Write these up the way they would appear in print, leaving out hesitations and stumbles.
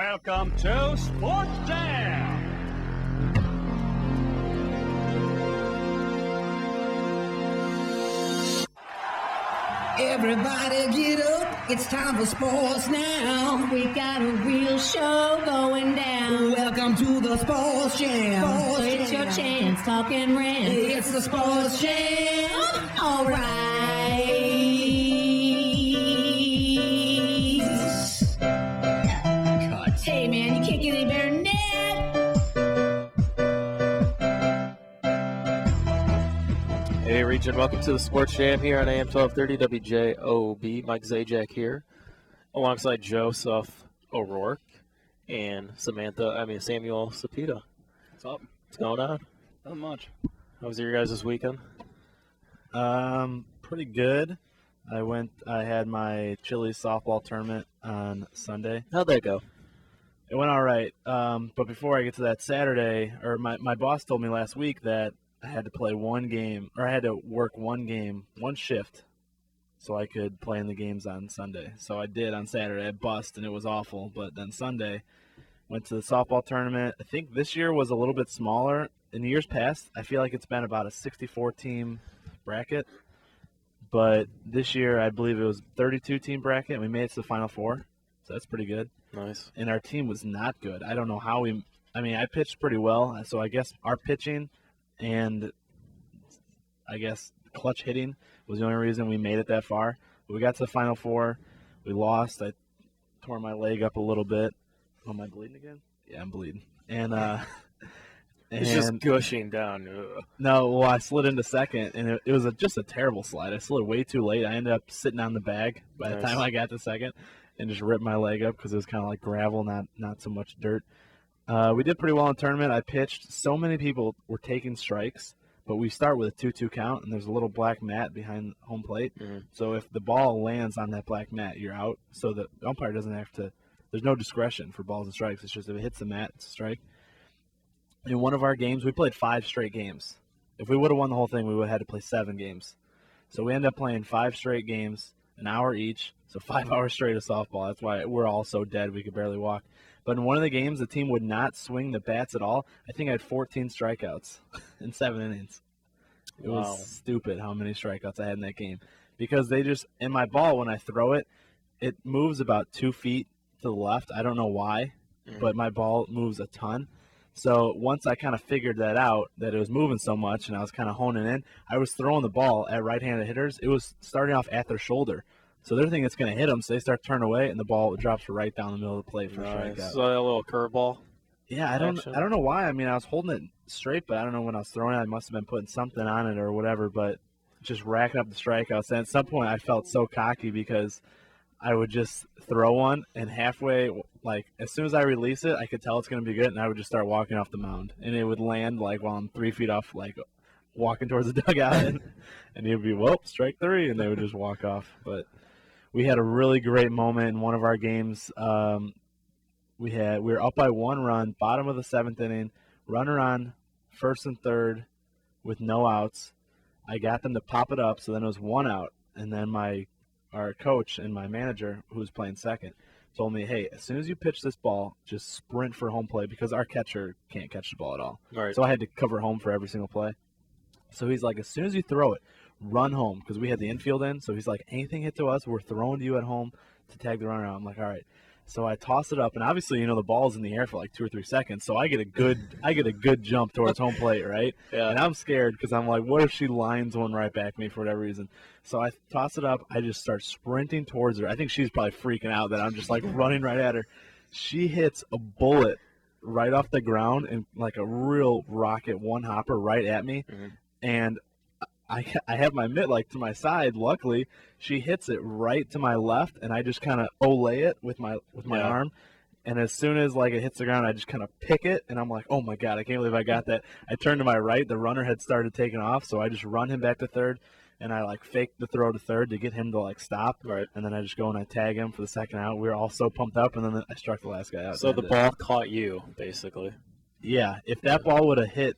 Welcome to Sports Jam. Everybody get up, it's time for sports now. We got a real show going down. Welcome to the Sports Jam. So it's your chance, talk and rant. It's the Sports Jam. All right. Cut. Hey man, you can't get any better than that. Hey, Region, welcome to the Sports Jam here on AM 1230 WJOB. Mike Zajac here, alongside Joseph O'Rourke and Samuel Sapita. What's up? What's going on? Not much. How was your guys' weekend? Pretty good. I had my Chili's softball tournament on Sunday. How'd that go? It went all right. But before I get to that Saturday, or my boss told me last week that I had to play one game, or I had to work one game, one shift, so I could play in the games on Sunday. So I did on Saturday. I bust, and it was awful. But then Sunday, went to the softball tournament. I think this year was a little bit smaller. In years past, I feel like it's been about a 64-team bracket. But this year, I believe it was 32-team bracket, and we made it to the Final Four. So that's pretty good. Nice. And our team was not good. I don't know how I pitched pretty well. So I guess our pitching and I guess clutch hitting was the only reason we made it that far. But we got to the Final Four. We lost. I tore my leg up a little bit. Oh, am I bleeding again? Yeah, I'm bleeding. And It's just gushing down. Ugh. No, well, I slid into second, and it was just a terrible slide. I slid way too late. I ended up sitting on the bag by the time I got to second and just ripped my leg up because it was kind of like gravel, not so much dirt. We did pretty well in the tournament. I pitched. So many people were taking strikes, but we start with a 2-2 count, and there's a little black mat behind home plate. Mm-hmm. So if the ball lands on that black mat, you're out. So the umpire doesn't have to – there's no discretion for balls and strikes. It's just if it hits the mat, it's a strike. In one of our games, we played 5 straight games. If we would have won the whole thing, we would have had to play 7 games. So we ended up playing 5 straight games, an hour each, so 5 hours straight of softball. That's why we're all so dead we could barely walk. But in one of the games, the team would not swing the bats at all. I think I had 14 strikeouts in 7 innings. It was stupid how many strikeouts I had in that game. Because they just – in my ball, when I throw it, it moves about 2 feet to the left. I don't know why, but my ball moves a ton. So once I kind of figured that out, that it was moving so much and I was kind of honing in, I was throwing the ball at right-handed hitters. It was starting off at their shoulder. So they're thinking it's going to hit them, so they start turning away, and the ball drops right down the middle of the plate for a strikeout. So a little curveball? Yeah, I don't know why. I mean, I was holding it straight, but I don't know when I was throwing it. I must have been putting something on it or whatever, but just racking up the strikeouts. And at some point, I felt so cocky because I would just throw one, and halfway, like, as soon as I release it, I could tell it's going to be good, and I would just start walking off the mound. And it would land, like, while I'm 3 feet off, like, walking towards the dugout, and it would be, well, strike 3, and they would just walk off. But we had a really great moment in one of our games. We were up by 1 run, bottom of the 7th inning, runner on first and third with no outs. I got them to pop it up, so then it was 1 out, and then our coach and my manager, who was playing second, told me, hey, as soon as you pitch this ball, just sprint for home plate because our catcher can't catch the ball at all. Right. So I had to cover home for every single play. So he's like, as soon as you throw it, run home because we had the infield in. So he's like, anything hit to us, we're throwing to you at home to tag the runner out. I'm like, all right. So I toss it up, and obviously, the ball's in the air for like 2 or 3 seconds. So I get a good jump towards home plate, right? Yeah. And I'm scared because I'm like, what if she lines one right back at me for whatever reason? So I toss it up. I just start sprinting towards her. I think she's probably freaking out that I'm just like running right at her. She hits a bullet right off the ground and like a real rocket one-hopper right at me. Mm-hmm. And I have my mitt like to my side. Luckily, she hits it right to my left, and I just kind of olay it with my arm. And as soon as like it hits the ground, I just kind of pick it, and I'm like, oh my god, I can't believe I got that. I turned to my right, the runner had started taking off, so I just run him back to third, and I like fake the throw to third to get him to like stop. Right. And then I just go and I tag him for the second out. We were all so pumped up, and then I struck the last guy out. So the ball caught you, basically. Yeah, if that ball would have hit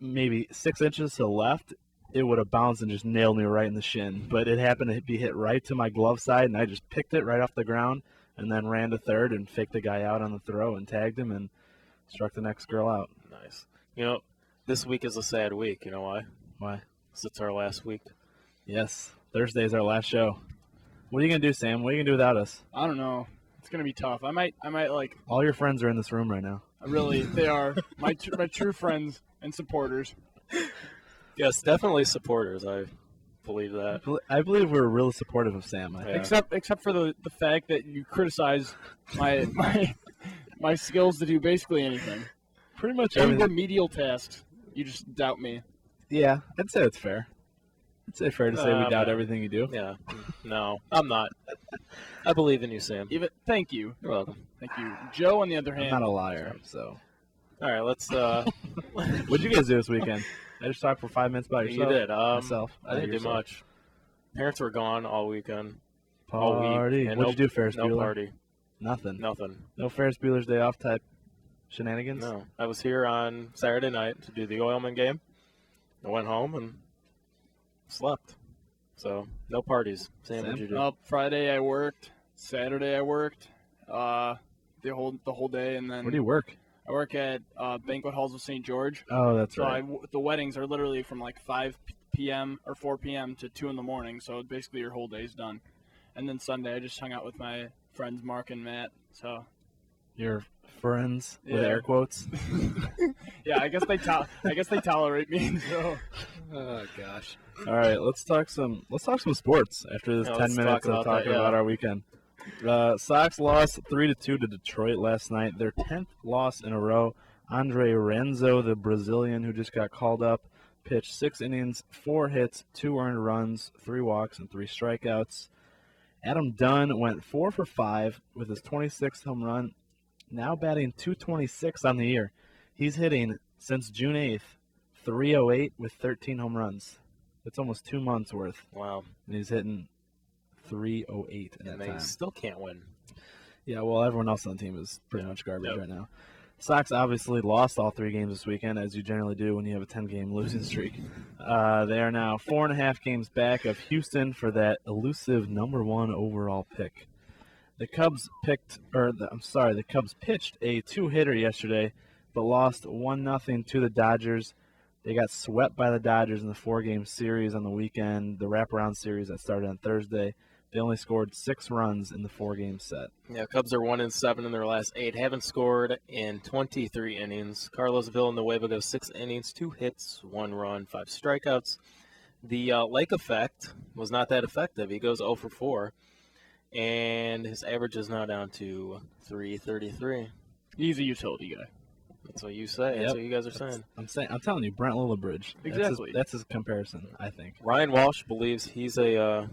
maybe 6 inches to the left, it would have bounced and just nailed me right in the shin. But it happened to be hit right to my glove side, and I just picked it right off the ground and then ran to third and faked the guy out on the throw and tagged him and struck the next girl out. Nice. This week is a sad week. You know why? Why? 'Cause it's our last week. Yes, Thursday is our last show. What are you gonna do, Sam? What are you gonna do without us? I don't know. It's gonna be tough. I might like. All your friends are in this room right now. Really, they are my true friends and supporters. Yes, definitely supporters. I believe that. I believe we're really supportive of Sam. I think. Yeah. Except for the fact that you criticize my skills to do basically anything. Pretty much Any everything. remedial tasks, you just doubt me. Yeah, I'd say it's fair. I'd say fair to say we doubt man. everything you do. Yeah. No, I'm not. I believe in you, Sam. Thank you, You're welcome. thank you. Joe, on the other I'm hand, not a liar, so. All right, let's. What'd you guys do this weekend? I just talked for 5 minutes about You yourself. did. Myself. I didn't do yourself. much. Parents were gone all weekend. All week. Party. And What'd you do, Ferris No Bueller? party. Nothing. Nothing. No Ferris Bueller's Day Off type shenanigans? No. I was here on Saturday night to do the Oilman game. I went home and slept. So, no parties. Sam, what'd you do? Friday I worked. Saturday I worked. The whole day, and then Where do you work? I work at Banquet Halls of St. George. Oh, that's So right. the weddings are literally from like 5 p.m. or 4 p.m. to 2 in the morning. So basically your whole day's done. And then Sunday I just hung out with my friends Mark and Matt. So Your friends with Yeah. air quotes. yeah, I guess they tolerate me. So Oh, gosh. All right, let's talk some sports after this Yeah, 10 let's minutes talk of about talking that, yeah. about our weekend. Sox lost 3-2 to Detroit last night. Their 10th loss in a row. Andre Renzo, the Brazilian who just got called up, pitched 6 innings, 4 hits, 2 earned runs, 3 walks, and 3 strikeouts. Adam Dunn went 4 for 5 with his 26th home run, now batting .226 on the year. He's hitting, since June 8th, .308 with 13 home runs. That's almost 2 months worth, Wow. and he's hitting .308 in And that they time. still can't win. Yeah, well, everyone else on the team is pretty much garbage Yep. right now. Sox obviously lost all 3 games this weekend, as you generally do when you have a 10-game losing streak. They are now 4.5 games back of Houston for that elusive number 1 overall pick. The Cubs pitched a 2-hitter yesterday, but lost 1-0 to the Dodgers. They got swept by the Dodgers in the 4-game series on the weekend, the wraparound series that started on Thursday. They only scored 6 runs in the 4-game set. Yeah, Cubs are 1-7 in their last 8. Haven't scored in 23 innings. Carlos Villanueva goes 6 innings, 2 hits, 1 run, 5 strikeouts. The Lake effect was not that effective. He goes 0 for 4, and his average is now down to .333. he's a utility guy. That's what you say. That's Yep. what you guys are saying. I'm telling you, Brent Lillibridge. Exactly. That's his comparison, I think. Ryan Walsh believes he's a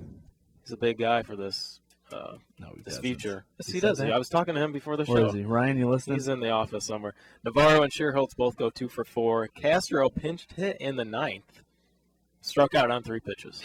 big guy for this No, he this doesn't. future. Yes, He he said does. that? I was talking to him before the Where show. is he? Ryan, you listening? He's in the office somewhere. Navarro and Shearholtz both go 2 for 4. Castro pinched hit in the 9th. Struck out on 3 pitches.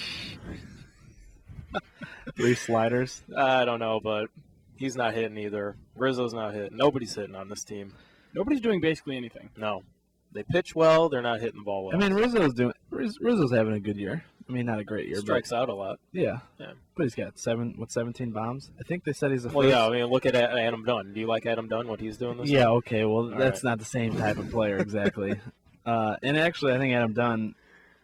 3 sliders. I don't know, but he's not hitting either. Rizzo's not hitting. Nobody's hitting on this team. Nobody's doing basically anything. No. They pitch well. They're not hitting the ball well. I mean, Rizzo's having a good year. I mean, not a great year, strikes out a lot. but yeah. Yeah. But he's got 17 bombs. I think they said he's the Well, first. yeah, I mean, look at Adam Dunn. Do you like Adam Dunn, what he's doing this Yeah, year? okay. Well, that's right. not the same type of player exactly. And actually, I think Adam Dunn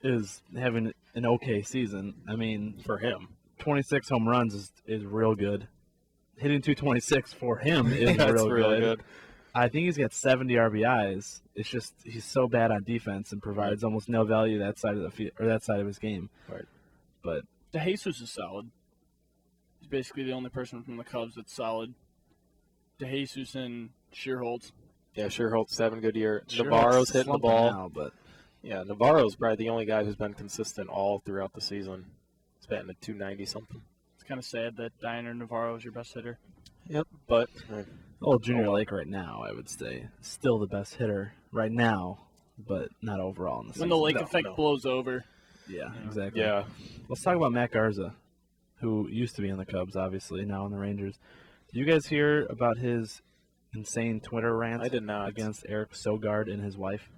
is having an okay season. I mean, For him. 26 home runs is real good. Hitting .226 for him is That's real really good. good. I think he's got 70 RBIs. It's just he's so bad on defense and provides almost no value that side of the field or that side of his game. Right. But DeJesus is solid. He's basically the only person from the Cubs that's solid. DeJesus and Shearholtz. Yeah, Shearholt's having a good year. sure Navarro's it's hitting the slumping ball. now, but Yeah, Navarro's probably the only guy who's been consistent all throughout the season. He's batting at 290 something. It's kind of sad that Diner Navarro is your best hitter. Yep. But Junior Lake right now, I would say, still the best hitter right now, but not overall in the season. When the Lake No, effect no. blows over. Yeah, exactly. yeah, Let's talk about Matt Garza, who used to be in the Cubs, obviously, now in the Rangers. Did you guys hear about his insane Twitter rant I did not. against Eric Sogard and his wife?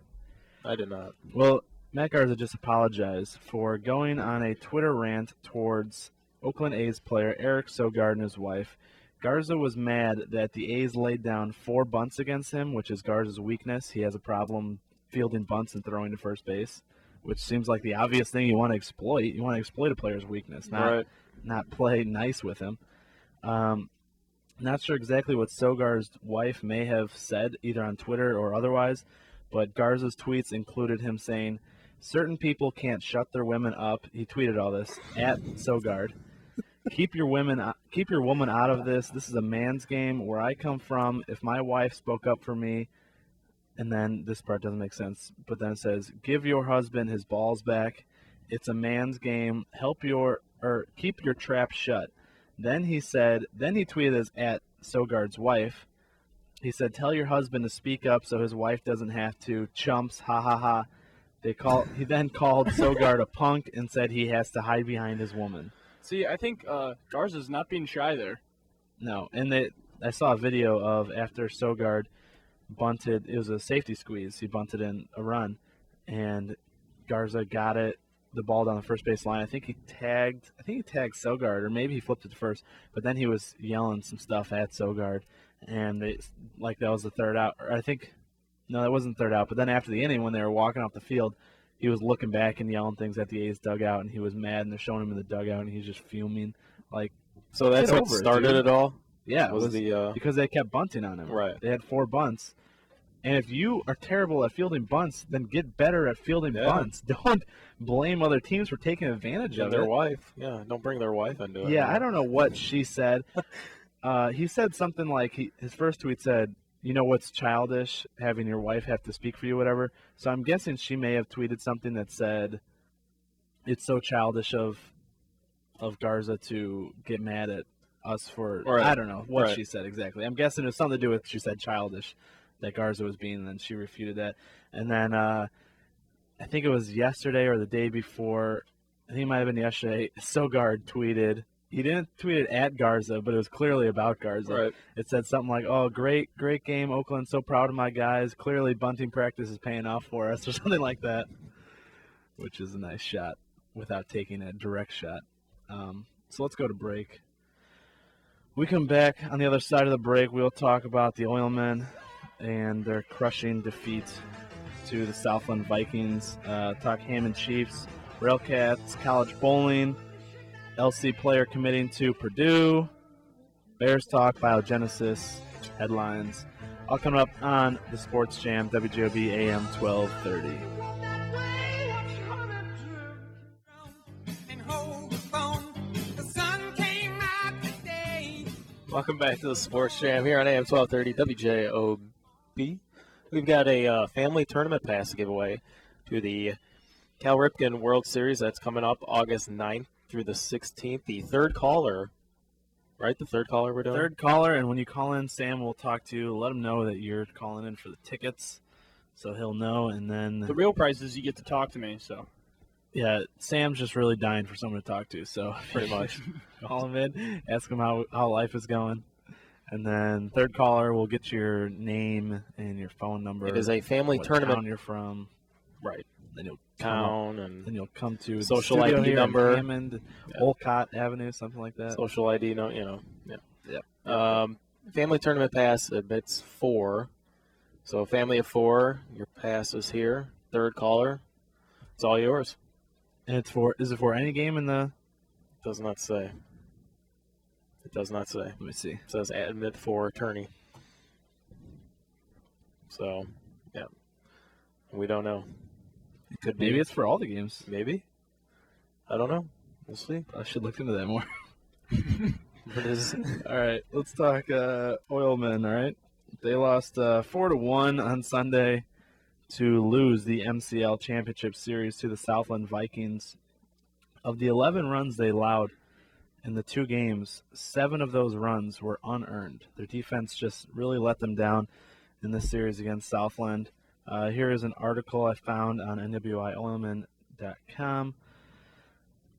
I did not. Well, Matt Garza just apologized for going on a Twitter rant towards Oakland A's player Eric Sogard and his wife, Garza was mad that the A's laid down 4 bunts against him, which is Garza's weakness. He has a problem fielding bunts and throwing to first base, which seems like the obvious thing you want to exploit. You want to exploit a player's weakness, not play nice with him. Not sure exactly what Sogar's wife may have said, either on Twitter or otherwise, but Garza's tweets included him saying, "Certain people can't shut their women up." He tweeted all this at Sogard. Keep your woman out of this. This is a man's game. Where I come from, if my wife spoke up for me, and then this part doesn't make sense, but then it says, "Give your husband his balls back. It's a man's game. Keep your trap shut." Then he tweeted as at Sogard's wife. He said, "Tell your husband to speak up so his wife doesn't have to. Chumps, ha ha ha." He then called Sogard a punk and said he has to hide behind his woman. See, I think Garza's not being shy there. No, and I saw a video of after Sogard bunted. It was a safety squeeze. He bunted in a run, and Garza got the ball down the first base line. I think he tagged Sogard, or maybe he flipped it to first. But then he was yelling some stuff at Sogard, and that was the third out. Or no, that wasn't third out. But then after the inning, when they were walking off the field, he was looking back and yelling things at the A's dugout, and he was mad, and they're showing him in the dugout, and he's just fuming. So that's what started it all? Yeah, it was because they kept bunting on him. Right. They had 4 bunts. And if you are terrible at fielding bunts, then get better at fielding bunts. Don't blame other teams for taking advantage of their wife. Yeah, don't bring their wife into it. Yeah, I don't know what she said. He said something like, his first tweet said, "You know what's childish? Having your wife have to speak for you, whatever." So I'm guessing she may have tweeted something that said, "It's so childish of Garza to get mad at us for," I don't know what she said exactly. I'm guessing it was something to do with, she said childish, that Garza was being, and then she refuted that. And then I think it was yesterday or the day before, I think it might have been yesterday, Sogard tweeted. He didn't tweet it at Garza, but it was clearly about Garza. Right. It said something like, "Oh, great game, Oakland. So proud of my guys. Clearly bunting practice is paying off for us," or something like that, which is a nice shot without taking a direct shot. So let's go to break. We come back on the other side of the break. We'll talk about the Oilmen and their crushing defeat to the Southland Vikings. Talk Hammond Chiefs, Railcats, college bowling, LC player committing to Purdue, Bears talk, biogenesis, headlines. All coming up on the Sports Jam, WJOB AM 1230. Welcome back to the Sports Jam here on AM 1230 WJOB. We've got a family tournament pass to give away to the Cal Ripken World Series that's coming up August 9th through the 16th. The third caller, right? The third caller we're doing? Third caller, and when you call in, Sam will talk to you. Let him know that you're calling in for the tickets, so he'll know. And then the real prize is you get to talk to me, so. Yeah, Sam's just really dying for someone to talk to, so pretty much. Call him in, ask him how life is going. And then third caller will get your name and your phone number. It is a family what tournament. Town you're from. Right. Then you'll then you'll come to social the ID number, Hammond, Olcott Avenue, something like that. Social ID, family tournament pass admits 4. So a family of 4, your pass is here. Third caller, it's all yours. And is it for any game in the? Does not say. It does not say. Let me see. It says admit for attorney. So, yeah. We don't know. It could be. Maybe it's for all the games. Maybe. I don't know. We'll see. I should look into that more. What is it? All right. Let's talk Oilmen, all right? They lost 4-1 on Sunday to lose the MCL Championship Series to the Southland Vikings. Of the 11 runs they allowed in the 2 games, 7 of those runs were unearned. Their defense just really let them down in this series against Southland. Here is an article I found on NWIOilman.com.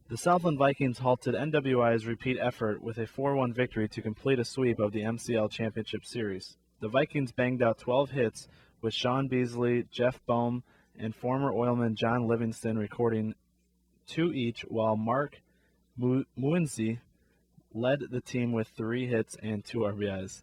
The Southland Vikings halted NWI's repeat effort with a 4-1 victory to complete a sweep of the MCL Championship Series. The Vikings banged out 12 hits, with Sean Beasley, Jeff Boehm, and former Oilman John Livingston recording 2 each, while Mark Muenzi led the team with 3 hits and 2 RBIs.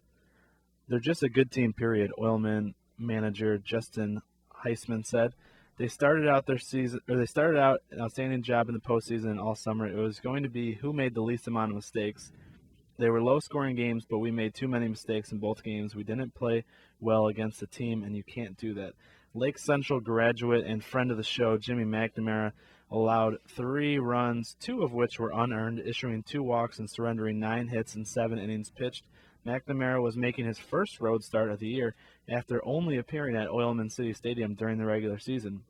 They're just a good team, period, Oilman manager Justin Heisman said. They started out an outstanding job in the postseason all summer. It was going to be who made the least amount of mistakes. They were low-scoring games, but we made too many mistakes in both games. We didn't play well against the team, and you can't do that. Lake Central graduate and friend of the show, Jimmy McNamara, allowed 3 runs, 2 of which were unearned, issuing 2 walks and surrendering 9 hits in 7 innings pitched. McNamara was making his first road start of the year after only appearing at Oilman City Stadium during the regular season.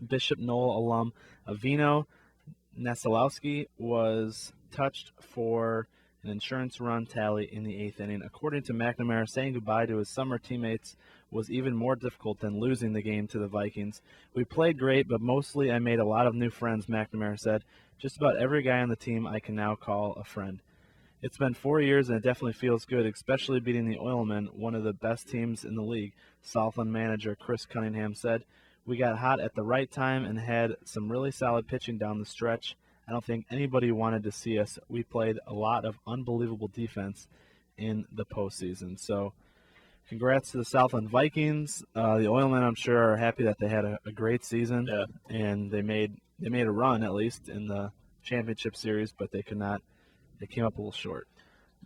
Bishop Knoll alum Avino Nasilowski was touched for an insurance run tally in the 8th inning. According to McNamara, saying goodbye to his summer teammates was even more difficult than losing the game to the Vikings. We played great, but mostly I made a lot of new friends, McNamara said. Just about every guy on the team I can now call a friend. It's been 4 years, and it definitely feels good, especially beating the Oilmen, one of the best teams in the league, Southland manager Chris Cunningham said. We got hot at the right time and had some really solid pitching down the stretch. I don't think anybody wanted to see us. We played a lot of unbelievable defense in the postseason. So congrats to the Southland Vikings. The Oilmen, I'm sure, are happy that they had a great season. Yeah. And they made a run, at least, in the championship series, but they could not. They came up a little short.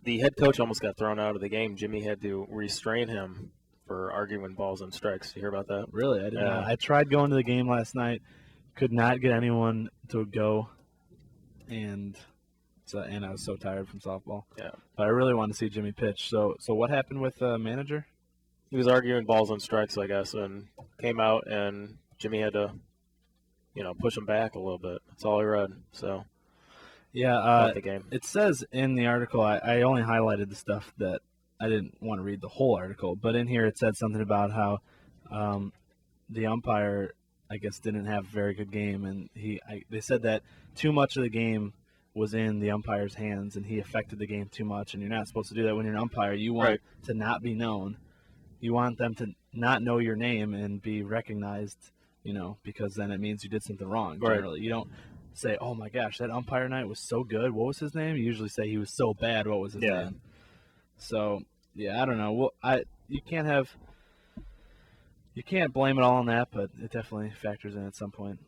The head coach almost got thrown out of the game. Jimmy had to restrain him for arguing balls and strikes. Did you hear about that? Really? I did not. I tried going to the game last night. Could not get anyone to go. And I was so tired from softball. Yeah. But I really wanted to see Jimmy pitch. So what happened with the manager? He was arguing balls and strikes, I guess, and came out, and Jimmy had to, push him back a little bit. That's all I read. So, yeah, the game. It says in the article, I only highlighted the stuff that I didn't want to read the whole article, but in here it said something about how the umpire, I guess, didn't have a very good game, and they said that too much of the game was in the umpire's hands, and he affected the game too much, and you're not supposed to do that when you're an umpire. You want to not be known. You want them to not know your name and be recognized, because then it means you did something wrong, generally. You don't say, oh, my gosh, that umpire night was so good. What was his name? You usually say he was so bad. What was his name? So, yeah, I don't know. Well, you can't blame it all on that, but it definitely factors in at some point.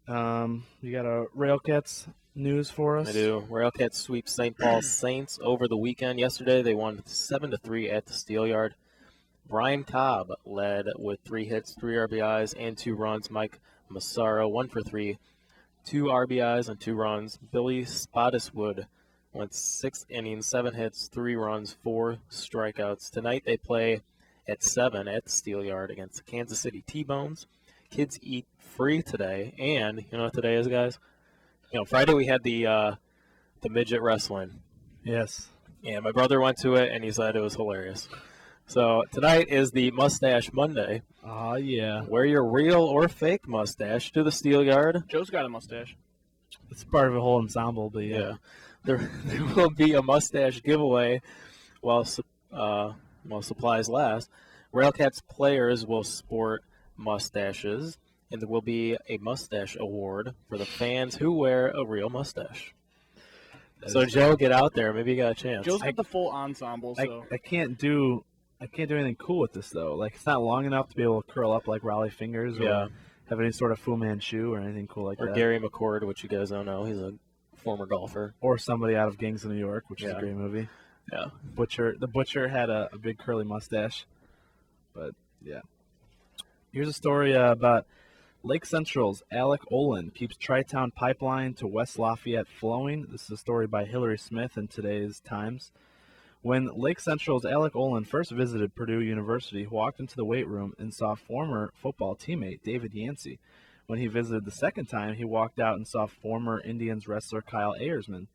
You got a Railcats news for us? I do. Railcats sweep St. Paul Saints over the weekend. Yesterday, they won 7-3 at the Steelyard. Brian Cobb led with 3 hits, 3 RBIs, and 2 runs. Mike Massaro, 1 for 3, 2 RBIs and 2 runs. Billy Spottiswood went 6 innings, 7 hits, 3 runs, 4 strikeouts. Tonight they play at 7 at the Steelyard against the Kansas City T-Bones. Kids eat free today, and you know what today is, guys? Friday we had the midget wrestling. Yes. And my brother went to it, and he said it was hilarious. So tonight is the Mustache Monday. Oh, yeah. Wear your real or fake mustache to the Steelyard. Joe's got a mustache. It's part of a whole ensemble, but Yeah. There will be a mustache giveaway while supplies last. Railcats players will sport mustaches, and there will be a mustache award for the fans who wear a real mustache. So, Joe, get out there. Maybe you got a chance. Joe's got the full ensemble, so. I can't do anything cool with this, though. Like, it's not long enough to be able to curl up like Raleigh Fingers or have any sort of Fu Manchu or anything cool like that. Or Gary McCord, which you guys don't know. He's a former golfer. Or somebody out of Gangs of New York, which is a great movie. Yeah. The Butcher had a big curly mustache. But, yeah. Here's a story about Lake Central's Alec Olin keeps Tri-Town Pipeline to West Lafayette flowing. This is a story by Hillary Smith in today's Times. When Lake Central's Alec Olin first visited Purdue University, he walked into the weight room and saw former football teammate David Yancey. When he visited the second time, he walked out and saw former Indians wrestler Kyle Ayersman.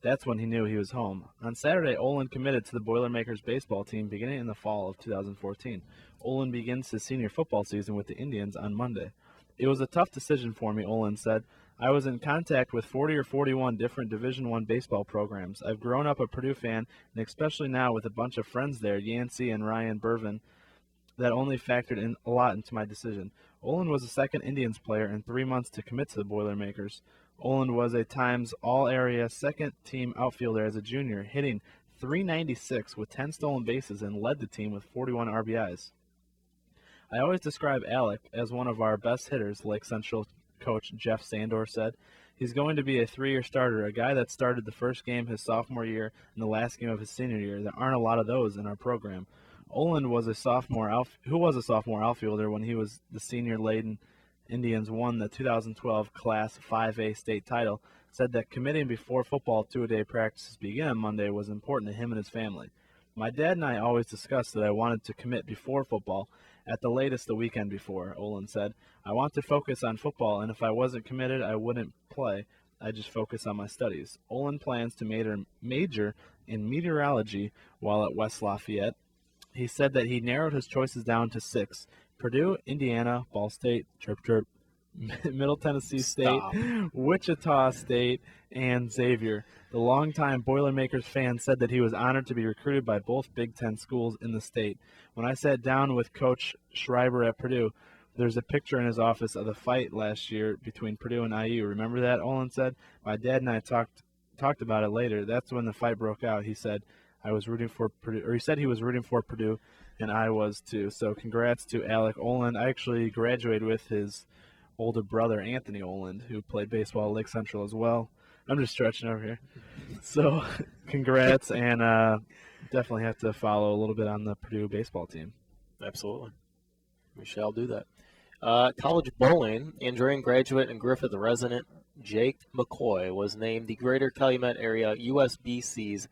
That's when he knew he was home. On Saturday, Olin committed to the Boilermakers baseball team beginning in the fall of 2014. Olin begins his senior football season with the Indians on Monday. It was a tough decision for me, Olin said. I was in contact with 40 or 41 different Division I baseball programs. I've grown up a Purdue fan, and especially now with a bunch of friends there, Yancey and Ryan Bervin, that only factored in a lot into my decision. Olin was the second Indians player in 3 months to commit to the Boilermakers. Oland was a Times All-Area second-team outfielder as a junior, hitting .396 with 10 stolen bases and led the team with 41 RBIs. I always describe Alec as one of our best hitters, Lake Central coach Jeff Sandor said. He's going to be a 3-year starter, a guy that started the first game his sophomore year and the last game of his senior year. There aren't a lot of those in our program. Oland was a sophomore outfielder when he was the senior-laden Indians won the 2012 Class 5A state title, said that committing before football two-a-day practices began on Monday was important to him and his family. My dad and I always discussed that I wanted to commit before football, at the latest the weekend before, Oland said. I want to focus on football, and if I wasn't committed, I wouldn't play. I just focus on my studies. Oland plans to major in meteorology while at West Lafayette. He said that he narrowed his choices down to 6. Purdue, Indiana, Ball State, Middle Tennessee State, Wichita State, and Xavier. The longtime Boilermakers fan said that he was honored to be recruited by both Big Ten schools in the state. When I sat down with Coach Schreiber at Purdue, there's a picture in his office of the fight last year between Purdue and IU. Remember that? Oland said. My dad and I talked about it later. That's when the fight broke out. He said I was rooting for Purdue, or he said he was rooting for Purdue, and I was too. So congrats to Alec Oland. I actually graduated with his older brother, Anthony Oland, who played baseball at Lake Central as well. I'm just stretching over here. So congrats, and definitely have to follow a little bit on the Purdue baseball team. Absolutely. We shall do that. College bowling, Andrean graduate and Griffith resident Jake McCoy was named the Greater Calumet Area USBC's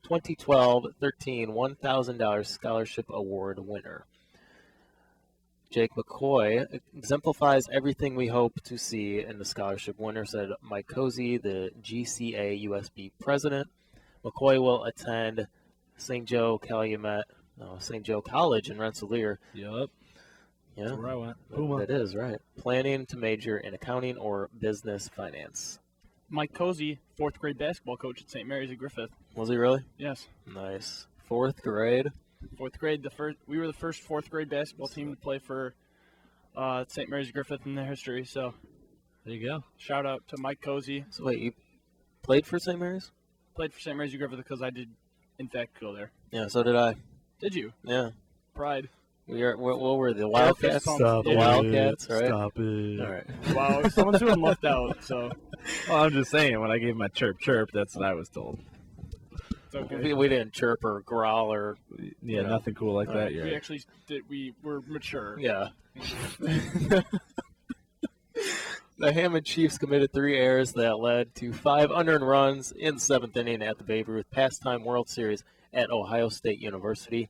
2012-13 $1,000 Scholarship Award winner. Jake McCoy exemplifies everything we hope to see in the scholarship winner, said Mike Cozy, the GCA USB president. McCoy will attend St. Joe College in Rensselaer. Yup. Yeah, That's where I went. That is right. Planning to major in accounting or business finance. Mike Cozy, 4th grade basketball coach at St. Mary's at Griffith. Was he really? Yes. Nice. 4th grade. 4th grade. We were the first 4th grade basketball team to play for St. Mary's Griffith in their history. So there you go. Shout out to Mike Cozy. So wait, you played for St. Mary's? Played for St. Mary's Griffith because I did, in fact, go there. Yeah, so did I. Did you? Yeah. Pride. What were the Wildcats? Stop the it. Wildcats, right? Stop it. All right. Wow, someone's feeling left out. So. Well, I'm just saying, when I gave my chirp, that's what I was told. It's okay. We didn't chirp or growl or nothing cool like that. We actually did. We were mature. Yeah. The Hammond Chiefs committed 3 errors that led to 5 unearned runs in the 7th inning at the Babe Ruth Pastime World Series at Ohio State University.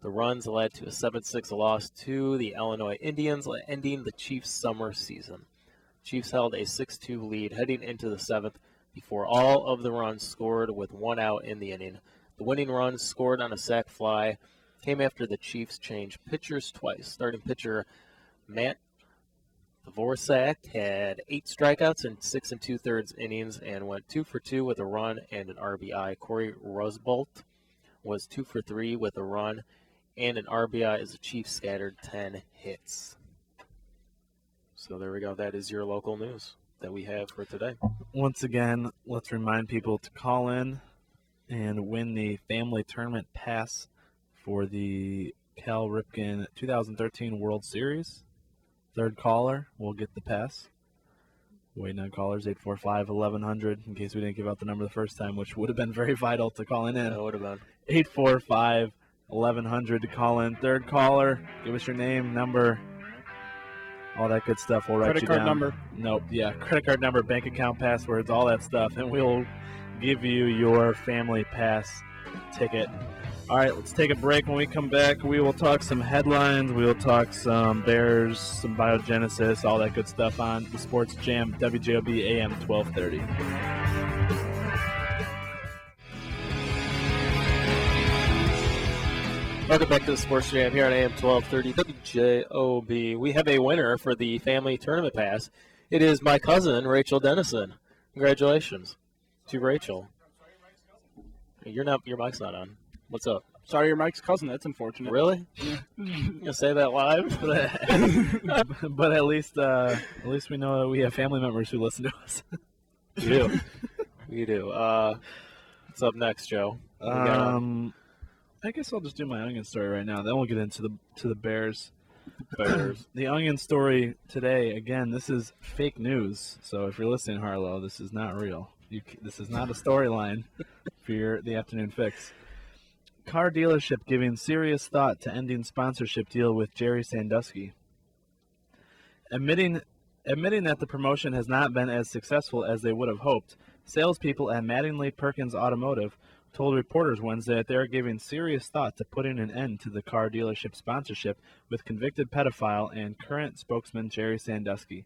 The runs led to a 7-6 loss to the Illinois Indians, ending the Chiefs' summer season. Chiefs held a 6-2 lead heading into the 7th before all of the runs scored with 1 out in the inning. The winning run, scored on a sac fly, came after the Chiefs changed pitchers twice. Starting pitcher Matt Dvorak had 8 strikeouts in 6 2/3 innings and went 2 for 2 with a run and an RBI. Corey Rosbolt was 2 for 3 with a run and an RBI as the Chiefs scattered 10 hits. So there we go. That is your local news that we have for today. Once again, let's remind people to call in and win the family tournament pass for the Cal Ripken 2013 World Series. 3rd caller will get the pass. Waiting on callers, 845-1100, in case we didn't give out the number the first time, which would have been very vital to calling in. That would have been. 845-1100 to call in. 3rd caller, give us your name, number, all that good stuff. We'll write you down. Credit card number. Nope, yeah, credit card number, bank account passwords, all that stuff, and we'll give you your family pass ticket. All right, let's take a break. When we come back, we will talk some headlines. We will talk some Bears, some biogenesis, all that good stuff on the Sports Jam, WJOB AM 1230. Welcome back to the Sports Jam here on AM 1230 WJOB. We have a winner for the family tournament pass. It is my cousin, Rachel Dennison. Congratulations to Rachel. Your mic's not on. What's up? Sorry, you're Mike's cousin. That's unfortunate. Really? You gonna say that live? But at least we know that we have family members who listen to us. You do. You do. What's up next, Joe? What we got on? I guess I'll just do my onion story right now. Then we'll get into the Bears. Bears. The onion story today, again, this is fake news. So if you're listening, Harlow, this is not real. This is not a storyline for the afternoon fix. Car dealership giving serious thought to ending sponsorship deal with Jerry Sandusky. Admitting that the promotion has not been as successful as they would have hoped, salespeople at Mattingly Perkins Automotive told reporters Wednesday that they are giving serious thought to putting an end to the car dealership sponsorship with convicted pedophile and current spokesman Jerry Sandusky.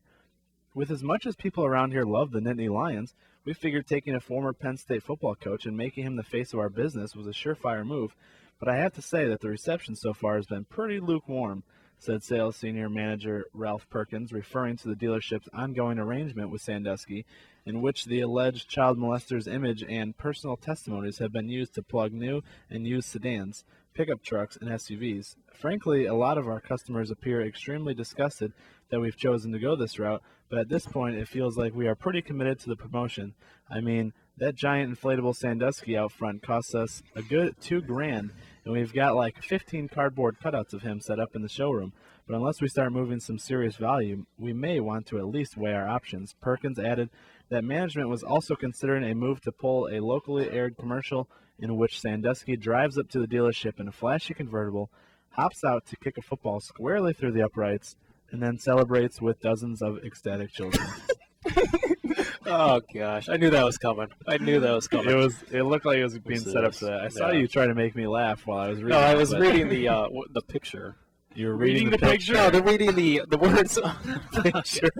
With as much as people around here love the Nittany Lions, we figured taking a former Penn State football coach and making him the face of our business was a surefire move, but I have to say that the reception so far has been pretty lukewarm, said sales senior manager Ralph Perkins, referring to the dealership's ongoing arrangement with Sandusky, in which the alleged child molester's image and personal testimonies have been used to plug new and used sedans, pickup trucks, and SUVs. Frankly, a lot of our customers appear extremely disgusted that we've chosen to go this route, but at this point it feels like we are pretty committed to the promotion. I mean, that giant inflatable Sandusky out front costs us a good $2,000, and we've got like 15 cardboard cutouts of him set up in the showroom. But unless we start moving some serious value, we may want to at least weigh our options. Perkins added that management was also considering a move to pull a locally aired commercial in which Sandusky drives up to the dealership in a flashy convertible, hops out to kick a football squarely through the uprights, and then celebrates with dozens of ecstatic children. Oh gosh, I knew that was coming. It looked like it was being set up for that. I saw you try to make me laugh while I was reading. No, I was reading the picture. You were reading the picture? No, they're reading the words on the picture.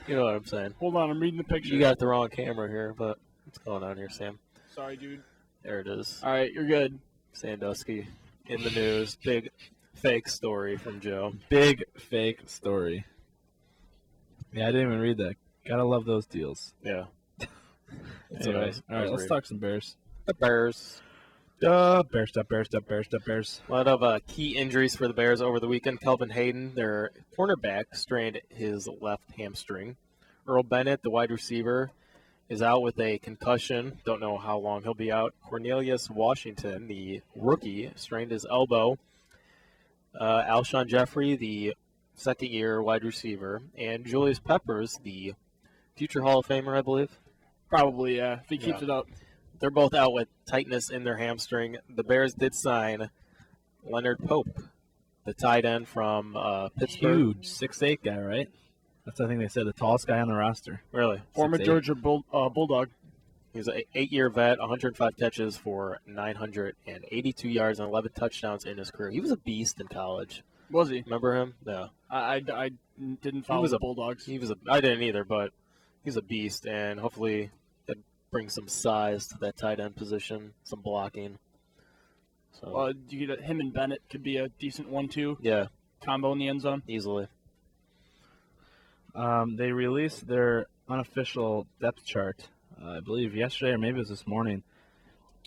You know what I'm saying. Hold on, I'm reading the picture. You got the wrong camera here, but what's going on here, Sam? Sorry, dude. There it is. All right, you're good. Sandusky in the news. Big fake story from Joe. Big fake story. Yeah, I didn't even read that. Gotta love those deals. Yeah. Anyways, all right, let's talk some Bears. The Bears. Bears stuff, Bears stuff, Bears stuff, Bears. A lot of key injuries for the Bears over the weekend. Kelvin Hayden, their cornerback, strained his left hamstring. Earl Bennett, the wide receiver, is out with a concussion. Don't know how long he'll be out. Cornelius Washington, the rookie, strained his elbow. Alshon Jeffrey, the second-year wide receiver, and Julius Peppers, the future Hall of Famer, I believe. Probably, yeah, if he keeps it up. They're both out with tightness in their hamstring. The Bears did sign Leonard Pope, the tight end from Pittsburgh. Huge, 6'8" guy, right? That's, I think they said, the tallest guy on the roster. Really? Former 6'8". Georgia Bulldog. He's an 8-year vet, 105 catches for 982 yards and 11 touchdowns in his career. He was a beast in college. Was he? Remember him? Yeah. I didn't follow the Bulldogs. I didn't either, but he's a beast, and hopefully that brings some size to that tight end position, some blocking. So you get him and Bennett could be a decent 1-2 yeah, combo in the end zone. easily. They released their unofficial depth chart, I believe yesterday or maybe it was this morning.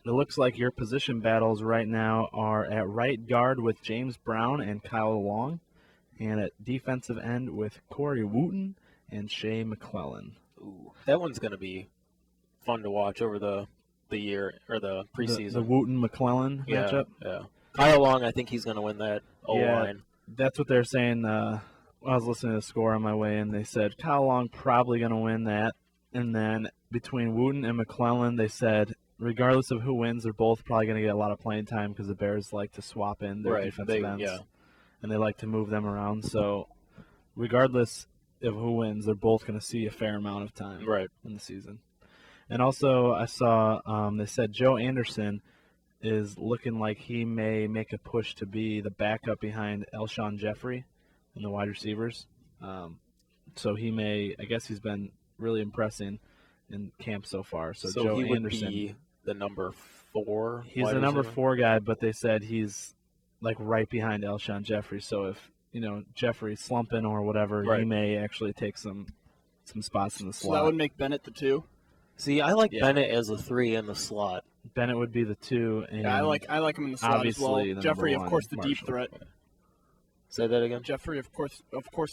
It looks like your position battles right now are at right guard with James Brown and Kyle Long, and at defensive end with Corey Wooten and Shea McClellan. Ooh, that one's going to be fun to watch over the year or the preseason. The Wooten-McClellan matchup? Yeah. Kyle Long, I think he's going to win that O-line. That's what they're saying. I was listening to the score on my way in. They said Kyle Long probably going to win that. And then between Wooten and McClellan, they said regardless of who wins, they're both probably going to get a lot of playing time because the Bears like to swap in their defensive ends. Yeah. And they like to move them around. So regardless of who wins, they're both going to see a fair amount of time in the season. And also I saw they said Joe Anderson is looking like he may make a push to be the backup behind Alshon Jeffrey and the wide receivers. So he may, I guess he's been really impressing in camp so far. So Joe he would Anderson, be the number 4. He's the number 4 guy, but they said he's like right behind Alshon Jeffrey. So if Jeffrey's slumping or whatever, he may actually take some spots in the slot. So that would make Bennett the 2. See, I like Bennett as a 3 in the slot. Bennett would be the 2. And I like him in the slot as well. Jeffrey, of course, the deep threat. Say that again. Jeffrey, of course,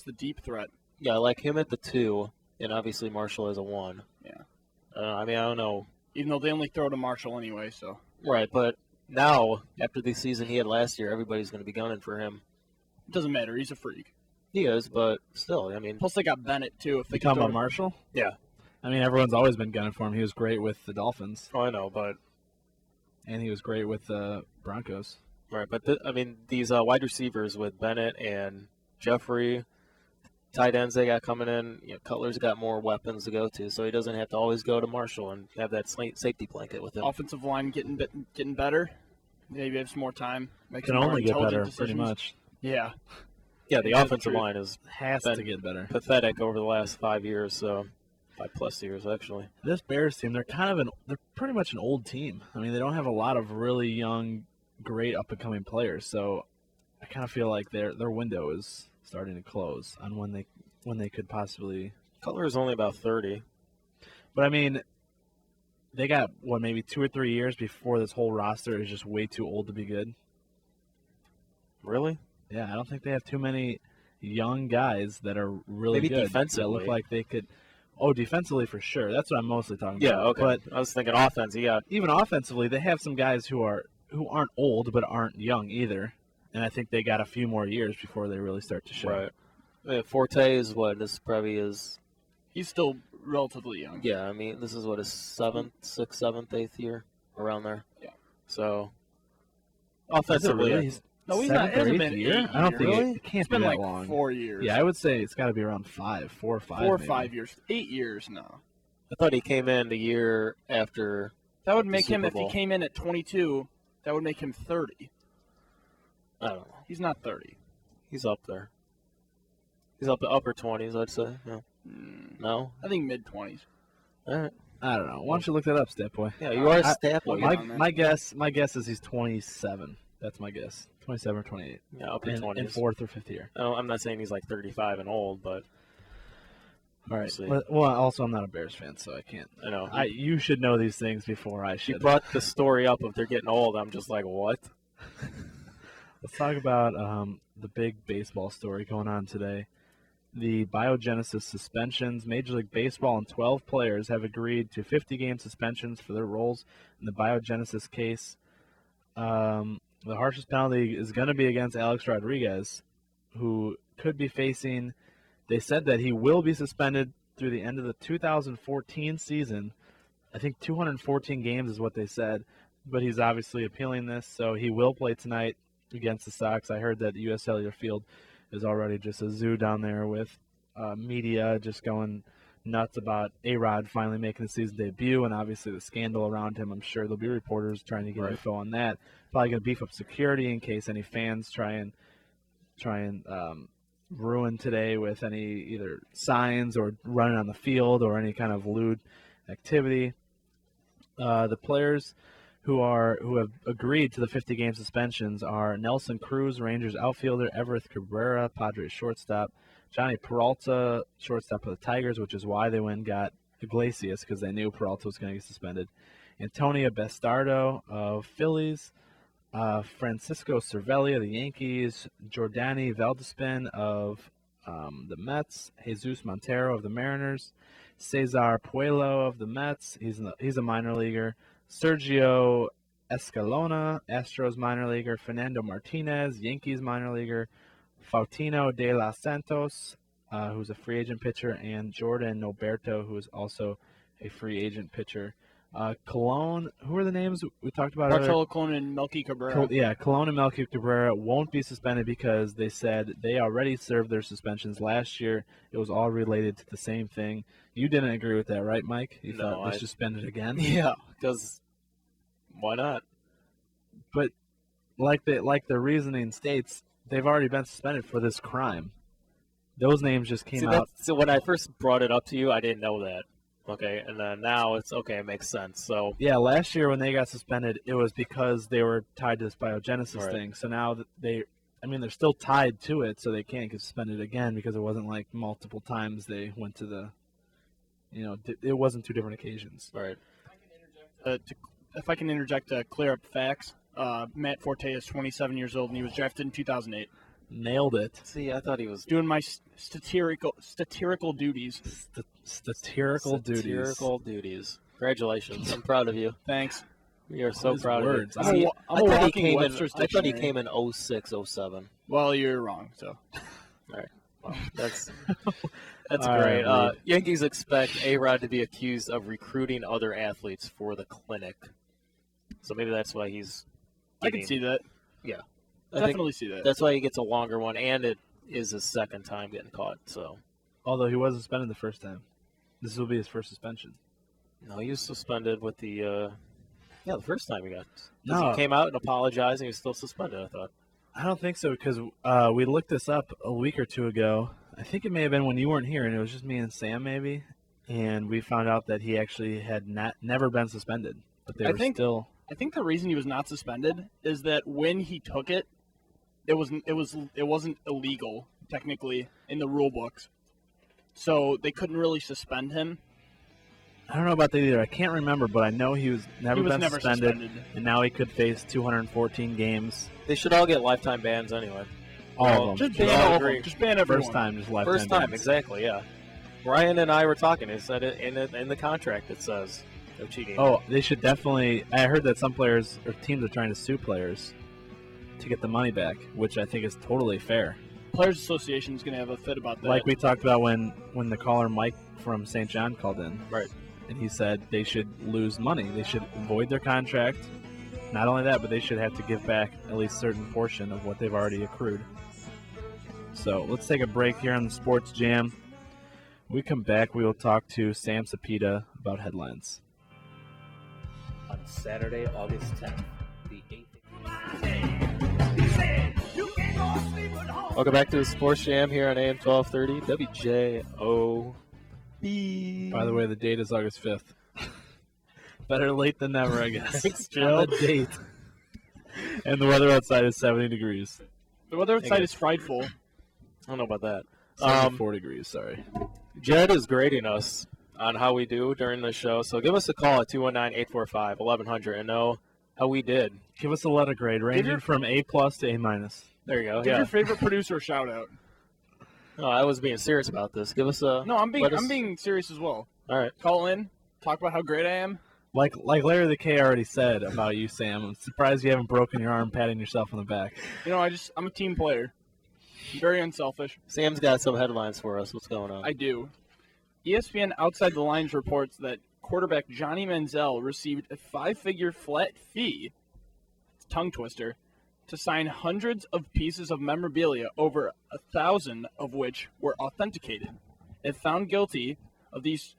the deep threat. Yeah, I like him at the 2, and obviously Marshall as a 1. Yeah. I mean, I don't know. Even though they only throw to Marshall anyway, so. Right, but now, after the season he had last year, everybody's going to be gunning for him. It doesn't matter. He's a freak. He is, but still, I mean. Plus, they got Bennett, too. If they You talking about Marshall? Yeah. I mean, everyone's always been gunning for him. He was great with the Dolphins. Oh, I know, but. And he was great with the Broncos. Right, but, I mean, these wide receivers with Bennett and Jeffrey, tight ends they got coming in, Cutler's got more weapons to go to, so he doesn't have to always go to Marshall and have that safety blanket with him. Offensive line getting better. Maybe have some more time. Can only get better, pretty much. Yeah. Yeah, the offensive line has to get better. Pathetic over the last 5 years, so 5+ years actually. This Bears team, they're pretty much an old team. I mean, they don't have a lot of really young, great up and coming players, so I kind of feel like their window is starting to close on when they could possibly. Cutler is only about 30, but I mean, they got maybe 2 or 3 years before this whole roster is just way too old to be good. Really? Yeah, I don't think they have too many young guys that are really maybe good. Defensively. That look like they could. Oh, defensively for sure. That's what I'm mostly talking yeah, about. Yeah, okay. But I was thinking offense. Yeah. Even offensively, they have some guys who aren't old but aren't young either, and I think they got a few more years before they really start to show. Right. Forte is what this probably is. He's still relatively young. Yeah, I mean this is what his 7th, 6th, 7th, 8th year around there. Yeah. So offensively. No, he's not. It hasn't been year. I don't think it can't it's be been that like long. 4 years. Yeah, I would say it's got to be around 4 or 5. 4 or maybe. 5 years. 8 years now. I thought he came in the year after. That would make him, Super if he Bowl. came in at 22, that would make him 30. I don't know. He's not 30. He's up there. He's up the upper 20s, I'd say. No. No? I think mid-20s. All right. I don't know. Why don't you look that up, Stat Boy? Yeah, you are a stat boy. My guess is he's 27. That's my guess. 27 or 28. Yeah, upper 20s. In 4th or 5th year. I'm not saying he's like 35 and old, but. All right. See. Well, also I'm not a Bears fan, so I can't. I know. You should know these things before I She should. brought the story up of they're getting old. I'm just like, what? Let's talk about the big baseball story going on today. The biogenesis suspensions. Major League Baseball and 12 players have agreed to 50-game suspensions for their roles in the biogenesis case. The harshest penalty is going to be against Alex Rodriguez, who could be facing. They said that he will be suspended through the end of the 2014 season. I think 214 games is what they said, but he's obviously appealing this, so he will play tonight against the Sox. I heard that U.S. Cellular Field is already just a zoo down there with media just going nuts about A-Rod finally making the season debut, and obviously the scandal around him. I'm sure there'll be reporters trying to get info on that. Probably going to beef up security in case any fans try and ruin today with any either signs or running on the field or any kind of lewd activity. The players who have agreed to the 50-game suspensions are Nelson Cruz, Rangers outfielder, Everett Cabrera, Padres shortstop, Johnny Peralta, shortstop of the Tigers, which is why they went and got Iglesias, because they knew Peralta was going to get suspended, Antonio Bastardo of Phillies, Francisco Cervelli of the Yankees, Jordani Valdespin of the Mets, Jesus Montero of the Mariners, Cesar Puello of the Mets, he's a minor leaguer, Sergio Escalona, Astros minor leaguer, Fernando Martinez, Yankees minor leaguer, Faustino de los Santos, who's a free agent pitcher, and Jordan Noberto, who is also a free agent pitcher. Colon, who are the names we talked about earlier? Bartolo Colon and Melky Cabrera. Colon and Melky Cabrera won't be suspended because they said they already served their suspensions last year. It was all related to the same thing. You didn't agree with that, right, Mike? You thought they suspended again? Yeah, because why not? But like the reasoning states, they've already been suspended for this crime. Those names just came out. So when I first brought it up to you, I didn't know that. Okay, and then now it's okay. It makes sense. So yeah, last year when they got suspended, it was because they were tied to this biogenesis thing. So now that they're still tied to it, so they can't get suspended again because it wasn't like multiple times they went to the, it wasn't 2 different occasions. Right. If I can interject to clear up facts, Matt Forte is 27 years old, and he was drafted in 2008. Nailed it. See, I thought he was Doing my satirical duties. Satirical duties. satirical duties. Congratulations. I'm proud of you. Thanks. We are so These proud words. of I'm you. a I thought he walking came in. Webster's I thought he dictionary. came in 06, 07. Well, you're wrong. So All right. Well, that's All great. right, Reed. Yankees expect A-Rod to be accused of recruiting other athletes for the clinic. So maybe that's why he's. I can see that. Yeah, I think Definitely see that. that's why he gets a longer one, and it is his second time getting caught. So Although he was suspended the first time. This will be his first suspension. no, he was suspended with the. The first time he got. 'Cause No. he came out and apologized, and he was still suspended. I thought. I don't think so because we looked this up a week or two ago. I think it may have been when you weren't here, and it was just me and Sam maybe, and we found out that he actually had never been suspended, but they I were think- still. I think the reason he was not suspended is that when he took it, it wasn't illegal technically in the rule books, so they couldn't really suspend him. I don't know about that either. I can't remember, but I know he was never been never suspended, suspended. and now he could face 214 games. They should all get lifetime bans anyway. All of them. Just We ban all all of agree. them. Just ban everyone. First time, just lifetime. First time, bans. exactly. Yeah. Ryan and I were talking. It said it in the contract. It says no cheating. Oh, they should definitely. I heard that some players or teams are trying to sue players to get the money back, which I think is totally fair. Players Association is going to have a fit about that. Like we talked about when the caller Mike from St. John called in. Right. And he said they should lose money. They should void their contract. Not only that, but they should have to give back at least a certain portion of what they've already accrued. So let's take a break here on the Sports Jam. When we come back, we will talk to Sam Sapita about headlines. On Saturday, August 10th, the 8th. Welcome back to the Sports Jam here on AM 1230 WJOB. By the way, the date is August 5th. Better late than never, I guess. Thanks, On Joe. the date. And the weather outside is 70 degrees. the weather outside is frightful. I don't know about that. 74 degrees, sorry. Jed is grading us on how we do during the show, so give us a call at 219-845-1100 and know how we did. Give us a letter grade ranging from A+ to A-. There you go. Give Yeah. your favorite producer a shout out. No, I was being serious about this. Give us a. No, I'm let us- being serious as well. All right. Call in, talk about how great I am. Like Larry the K already said about you, Sam. I'm surprised you haven't broken your arm patting yourself on the back. You know, I'm a team player. I'm very unselfish. Sam's got some headlines for us. What's going on? I do. ESPN Outside the Lines reports that quarterback Johnny Manziel received a 5-figure flat fee, tongue twister, to sign hundreds of pieces of memorabilia, over 1,000 of which were authenticated. If found guilty of these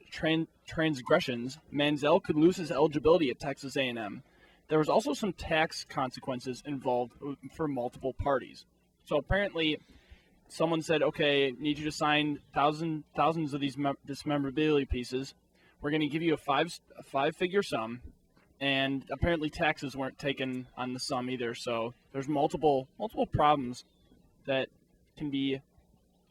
transgressions, Manziel could lose his eligibility at Texas A&M. There was also some tax consequences involved for multiple parties. So apparently, someone said, "Okay, need you to sign thousands of this memorabilia pieces. We're going to give you a five-figure sum." And apparently taxes weren't taken on the sum either. So there's multiple problems that can be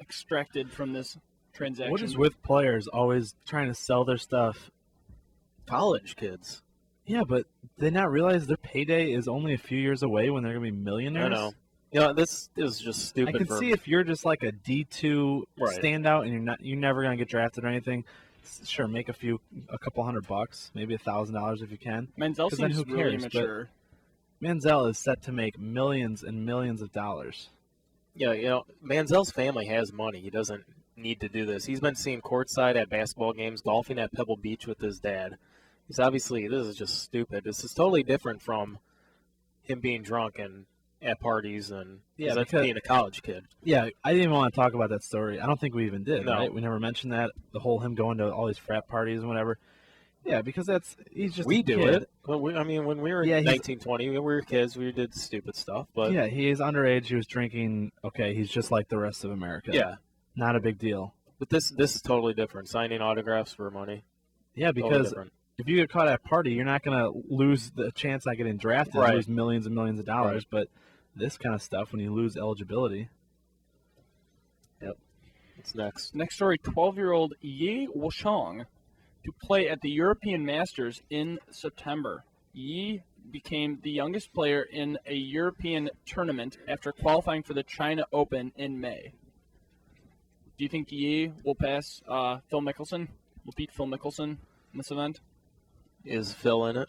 extracted from this transaction. What is with players always trying to sell their stuff? College kids. Yeah, but they not realize their payday is only a few years away when they're going to be millionaires? I know. You know, this is just I stupid. can see if you're just like a D2 Right. standout and you're never going to get drafted or anything. Sure, make a couple $100, maybe $1,000 if you can. Manziel 'Cause then seems who really cares? But- immature. Manziel is set to make millions and millions of dollars. Yeah, you know, Manziel's family has money. He doesn't need to do this. He's been seen courtside at basketball games, golfing at Pebble Beach with his dad. He's obviously, this is just stupid. This is totally different from him being drunk and at parties and Yeah, that's because- being a college kid. Yeah, I didn't even want to talk about that story. I don't think we even did, No. right? We never mentioned that, the whole him going to all these frat parties and whatever. Yeah, because he's just We a do kid. it. Well, when we were Yeah, he's- 19, 20, we were kids. We did stupid stuff. But Yeah, he is underage. He was drinking. Okay, he's just like the rest of America. yeah. Not a big deal. But this is totally different. Signing autographs for money. Yeah, Totally because different. if you get caught at a party, you're not going to lose the chance at getting drafted and Right. lose millions and millions of dollars. Right. But this kind of stuff, when you lose eligibility. What's next? Next story, 12-year-old Yi Wushang to play at the European Masters in September. Yi became the youngest player in a European tournament after qualifying for the China Open in May. Do you think Yi will pass Phil Mickelson? Will beat Phil Mickelson in this event? Is Phil in it?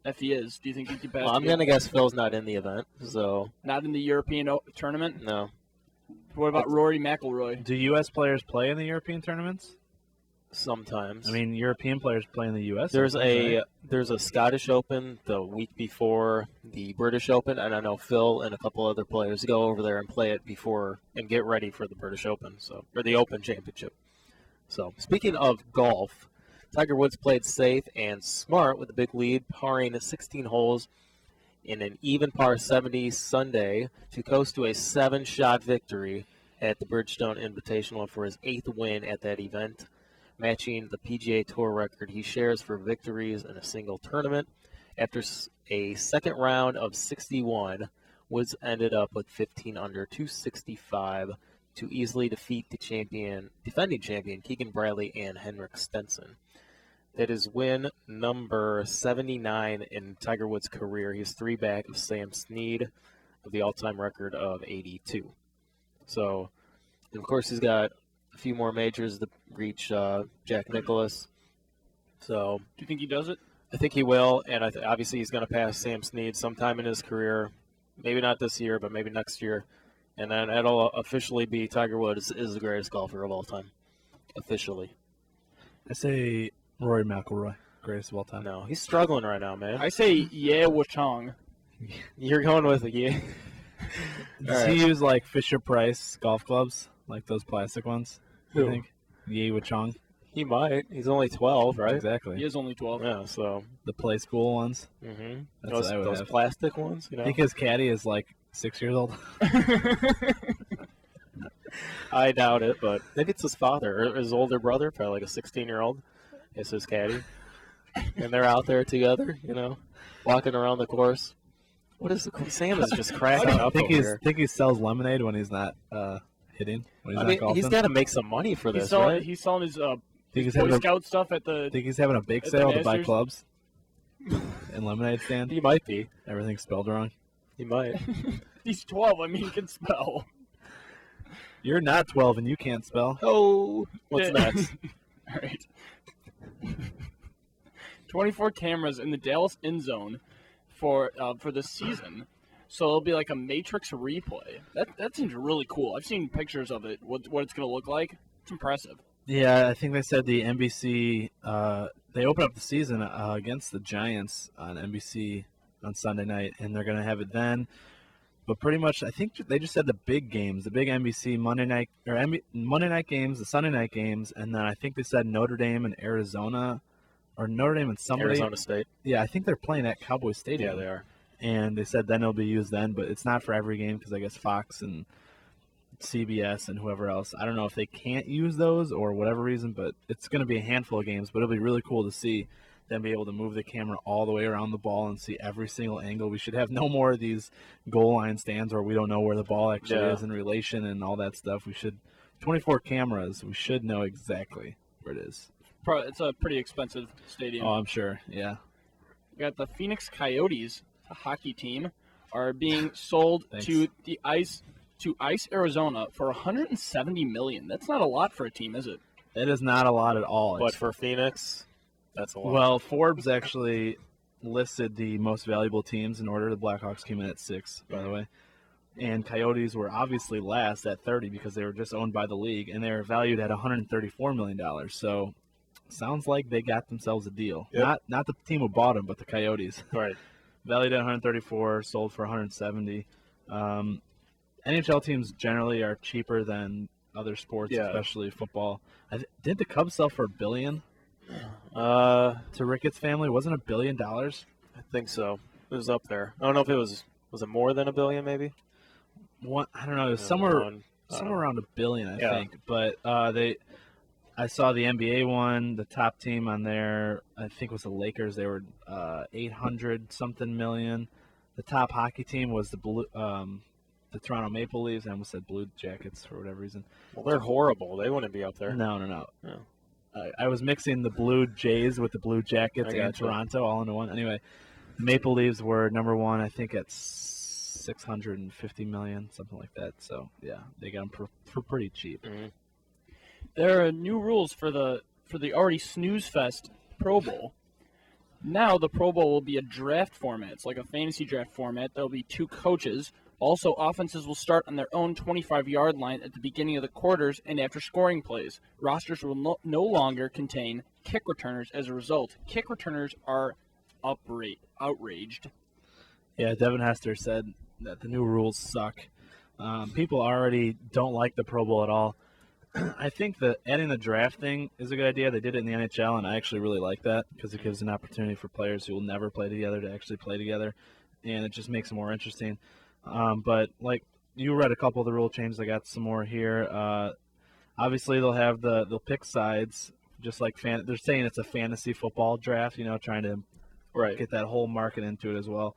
If he is, do you think he can pass? Well, I'm Yi? going to guess Phil's not in the event, so Not in the European tournament? no. What about Rory McIlroy? Do U.S. players play in the European tournaments? Sometimes. I mean, European players play in the U.S. There's sometimes, right? there's a Scottish Open the week before the British Open, and I know Phil and a couple other players go over there and play it before and get ready for the British Open, or the Open Championship. So, speaking of golf, Tiger Woods played safe and smart with a big lead, parring 16 holes in an even par 70 Sunday to coast to a 7-shot victory at the Bridgestone Invitational for his 8th win at that event, matching the PGA Tour record he shares for victories in a single tournament. After a second round of 61, Woods ended up with 15 under 265 to easily defeat the defending champion Keegan Bradley and Henrik Stenson. That is win number 79 in Tiger Woods' career. He's 3 back of Sam Snead of the all-time record of 82. So, and of course, he's got a few more majors to reach Jack Nicklaus. So, Do you think he does it? I think he will, and obviously he's going to pass Sam Snead sometime in his career. Maybe not this year, but maybe next year. And then that'll officially be Tiger Woods is the greatest golfer of all time. Officially. I say Rory McIlroy, greatest of all time. No, he's struggling right now, man. I say yeah, Wachong. You're going with it, yeah. Does he use like Fisher Price golf clubs, like those plastic ones? Who? I think. Yi Wachong. He might. He's only 12, right? Exactly. He is only 12. Yeah, so. The play school ones. Mm-hmm. That's what I would Those have. plastic ones, you know. I think his caddy is like 6 years old. I doubt it, but maybe it's his father or his older brother, probably like a 16-year-old. It's his caddy. And they're out there together, you know, walking around the course. What is Sam is just cracking I up think over here. he sells lemonade when he's not hitting. When he's I not mean, golfing. he's got to make some money for this, He's right? selling his Think he's Boy having a- Scout stuff at the. think he's having a bake At the sale to buy Masters? clubs and lemonade stand. He might be. Everything's spelled wrong. He might. He's 12. I mean, he can spell. You're not 12 and you can't spell. Oh, what's next? All right. 24 cameras in the Dallas end zone for the season, so it'll be like a Matrix replay. That seems really cool. I've seen pictures of it. What it's gonna look like? It's impressive. Yeah, I think they said the NBC they open up the season against the Giants on NBC on Sunday night, and they're going to have it then. But pretty much, I think they just said the big games, the big NBC Monday night games, the Sunday night games, and then I think they said Notre Dame and Arizona, or Notre Dame and somebody. Arizona State. Yeah, I think they're playing at Cowboy Stadium. Yeah, they are. And they said then it'll be used then, but it's not for every game because I guess Fox and CBS and whoever else. I don't know if they can't use those or whatever reason, but it's going to be a handful of games. But it'll be really cool to see them be able to move the camera all the way around the ball and see every single angle. We should have no more of these goal line stands where we don't know where the ball actually is in relation and all that stuff. We should 24 cameras. We should know exactly where it is. It's a pretty expensive stadium. Oh, I'm sure. Yeah. We got the Phoenix Coyotes, a hockey team, are being sold to the Ice Arizona for $170 million. That's not a lot for a team, is it? It is not a lot at all. But for Phoenix, that's a lot. Well, Forbes actually listed the most valuable teams in order. The Blackhawks came in at 6, by the way. And Coyotes were obviously last at 30 because they were just owned by the league, and they were valued at $134 million. So sounds like they got themselves a deal. Yep. Not the team who bought them, but the Coyotes. Right. Valued at 134, sold for 170. NHL teams generally are cheaper than other sports, especially football. Didn't the Cubs sell for $1 billion to Ricketts family? Wasn't it $1 billion? I think so. It was up there. I don't know if it was it more than $1 billion, maybe? I don't know. It was somewhere around $1 billion, I think. But I saw the NBA one. The top team on there, I think, was the Lakers. They were 800-something million. The top hockey team was the Toronto Maple Leafs. I almost said Blue Jackets for whatever reason. Well, they're horrible. They wouldn't be up there. No. I was mixing the Blue Jays with the Blue Jackets and gotcha. Toronto all into one. Anyway, The Maple Leafs were number one, I think, at $650 million, something like that. So yeah, they got them for pretty cheap. Mhm. There are new rules for the already snooze fest Pro Bowl. Now the Pro Bowl will be a draft format. It's like a fantasy draft format. There'll be 2 coaches. Also, offenses will start on their own 25-yard line at the beginning of the quarters and after scoring plays. Rosters will no longer contain kick returners as a result. Kick returners are outraged. Yeah, Devin Hester said that the new rules suck. People already don't like the Pro Bowl at all. I think that adding the draft thing is a good idea. They did it in the NHL, and I actually really like that because it gives an opportunity for players who will never play together to actually play together, and it just makes it more interesting. But like you read a couple of the rule changes, I got some more here. Obviously, they'll pick sides, just like they're saying it's a fantasy football draft. Trying to get that whole market into it as well.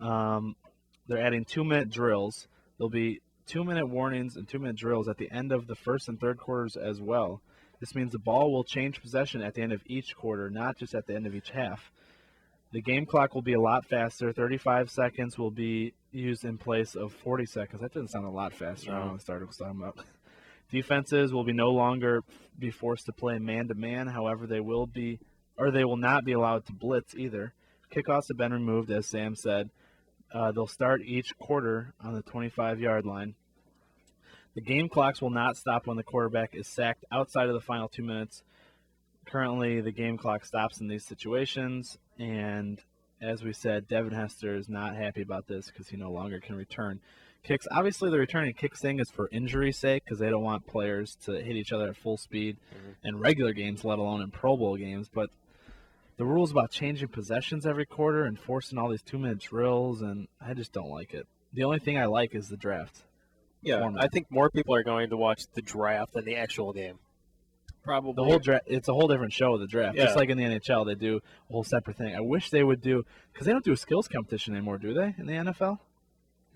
They're adding 2-minute drills. There'll be 2-minute warnings and 2-minute drills at the end of the first and third quarters as well. This means the ball will change possession at the end of each quarter, not just at the end of each half. The game clock will be a lot faster. 35 seconds will be used in place of 40 seconds. That doesn't sound a lot faster. I don't know what the starter was talking about. Defenses will no longer be forced to play man-to-man. However, they will not be allowed to blitz either. Kickoffs have been removed, as Sam said. They'll start each quarter on the 25-yard line. The game clocks will not stop when the quarterback is sacked outside of the final 2 minutes. Currently, the game clock stops in these situations, and as we said, Devin Hester is not happy about this because he no longer can return kicks. Obviously, the returning kicks thing is for injury's sake because they don't want players to hit each other at full speed in regular games, let alone in Pro Bowl games. But the rules about changing possessions every quarter and forcing all these 2-minute drills, and I just don't like it. The only thing I like is the draft. Yeah, format. I think more people are going to watch the draft than the actual game. Probably. The whole draft, it's a whole different show, the draft. Yeah. Just like in the NHL, they do a whole separate thing. I wish they would do, because they don't do a skills competition anymore, do they, in the NFL?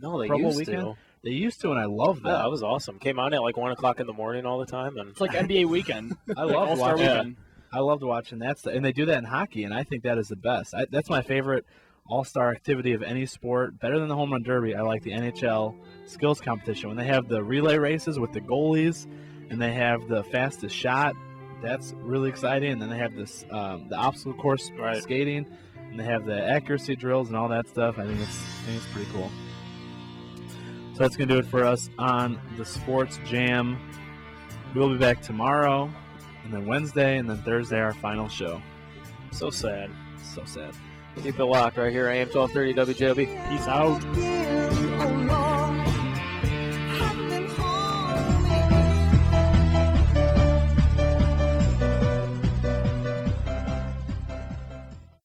No, they Pro Bowl used weekend? to. They used to, and I love that. Yeah, that was awesome. Came on at like 1 o'clock in the morning all the time. And It's like NBA weekend. I love All-Star watching weekend. I loved watching that stuff. And they do that in hockey, and I think that is the best. That's my favorite all-star activity of any sport. Better than the home run derby, I like the NHL skills competition. When they have the relay races with the goalies and they have the fastest shot, that's really exciting. And then they have this the obstacle course skating, and they have the accuracy drills and all that stuff. I think it's pretty cool. So that's going to do it for us on the Sports Jam. We'll be back tomorrow, and then Wednesday, and then Thursday, our final show. so sad. So sad. Keep it locked right here. AM 1230 WJOB. Peace out.